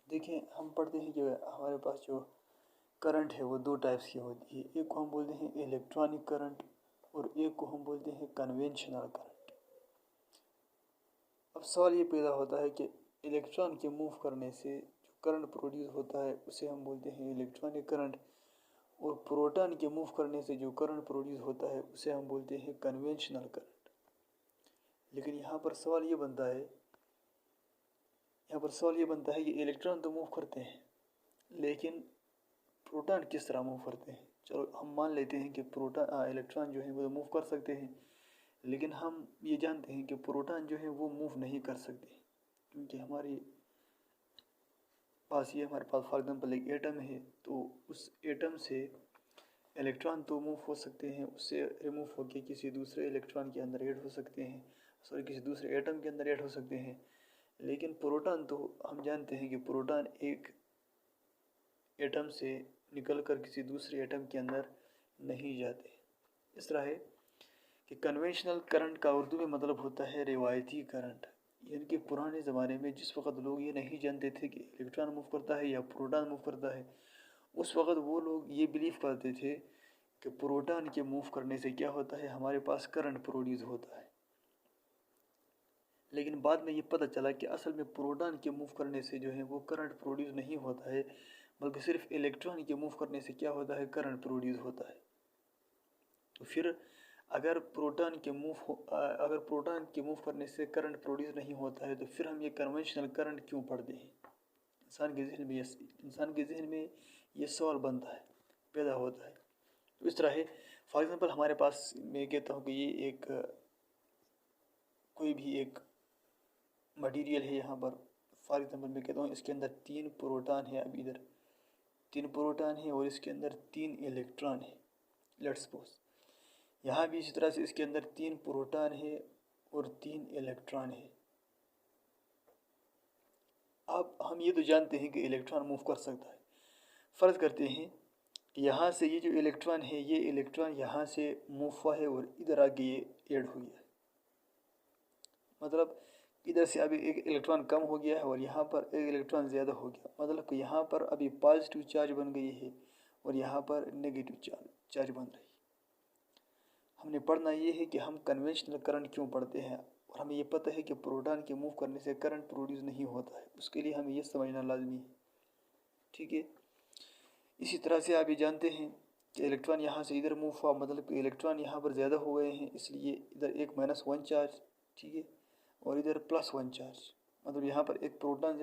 देखिए, हम पढ़ते हैं कि हमारे पास जो करंट है वो दो टाइप्स की होती है। एक को हम बोलते हैं इलेक्ट्रॉनिक करंट और एक को हम बोलते हैं कन्वेंशनल करंट। अब सवाल ये पैदा होता है कि इलेक्ट्रॉन के मूव करने से जो करंट प्रोड्यूस होता है उसे हम बोलते हैं इलेक्ट्रॉनिक करंट, और प्रोटॉन के मूव करने से जो करंट प्रोड्यूस होता है उसे हम बोलते हैं कन्वेंशनल करंट। लेकिन यहाँ पर सवाल ये बनता है कि इलेक्ट्रॉन तो मूव करते हैं, लेकिन प्रोटॉन किस तरह मूव करते हैं। चलो हम मान लेते हैं कि इलेक्ट्रॉन जो है वो मूव कर सकते हैं, लेकिन हम ये जानते हैं कि प्रोटॉन जो है वो मूव नहीं कर सकते, क्योंकि हमारे पास फॉर एग्जांपल एक एटम है, तो उस एटम से इलेक्ट्रॉन तो मूव हो सकते हैं, उससे रिमूव होकर किसी दूसरे इलेक्ट्रॉन के अंदर ऐड हो सकते हैं, किसी दूसरे एटम के अंदर ऐड हो सकते हैं। लेकिन प्रोटॉन तो हम जानते हैं कि प्रोटॉन एक एटम से निकलकर किसी दूसरे एटम के अंदर नहीं जाते। इस तरह है कि कन्वेंशनल करंट का उर्दू में मतलब होता है रिवायती करंट। यानी कि पुराने ज़माने में जिस वक्त लोग ये नहीं जानते थे कि इलेक्ट्रॉन मूव करता है या प्रोटॉन मूव करता है, उस वक्त वो लोग ये बिलीव करते थे कि प्रोटॉन के मूव करने से क्या होता है, हमारे पास करंट प्रोड्यूस होता है। लेकिन बाद में ये पता चला कि असल में प्रोटॉन के मूव करने से जो है वो करंट प्रोड्यूस नहीं होता है, बल्कि सिर्फ इलेक्ट्रॉन के मूव करने से क्या होता है, करंट प्रोड्यूस होता है। तो फिर अगर प्रोटॉन के मूव करने से करंट प्रोड्यूस नहीं होता है, तो फिर हम ये कन्वेंशनल करंट क्यों पढ़ते हैं। इंसान के जहन में ये सवाल बनता है, पैदा होता है। तो इस तरह है, फॉर एग्जांपल हमारे पास, मैं कहता हूँ कि ये कोई भी एक मटेरियल है। यहाँ पर फॉर एग्जांपल मैं कहता हूँ इसके अंदर 3 प्रोटॉन है। अब इधर 3 प्रोटॉन है और इसके अंदर 3 इलेक्ट्रॉन है। लेट्स सपोज यहाँ भी इसी तरह से इसके अंदर 3 प्रोटॉन है और 3 इलेक्ट्रॉन है। अब हम ये तो जानते हैं कि इलेक्ट्रॉन मूव कर सकता है। फ़र्ज़ करते हैं यहाँ से ये जो इलेक्ट्रॉन है, ये इलेक्ट्रॉन यहाँ से मूव हुआ है और इधर आके ये ऐड हो गया है। मतलब इधर से अभी एक इलेक्ट्रॉन कम हो गया है और यहाँ पर एक इलेक्ट्रॉन ज़्यादा हो गया। मतलब कि यहाँ पर अभी पॉजिटिव चार्ज बन गई है और यहाँ पर नेगेटिव चार्ज बन रही है। हमने पढ़ना ये है कि हम कन्वेंशनल करंट क्यों पढ़ते हैं, और हमें ये पता है कि प्रोटॉन के मूव करने से करंट प्रोड्यूस नहीं होता है। उसके लिए हमें ये समझना लाजमी है। ठीक है, इसी तरह से आप ये जानते हैं कि इलेक्ट्रॉन यहाँ से इधर मूव हुआ, मतलब कि इलेक्ट्रॉन यहाँ पर ज़्यादा हो गए हैं, इसलिए इधर एक -1 चार्ज, ठीक है, और इधर +1 चार्ज, मतलब यहाँ पर एक प्रोटॉन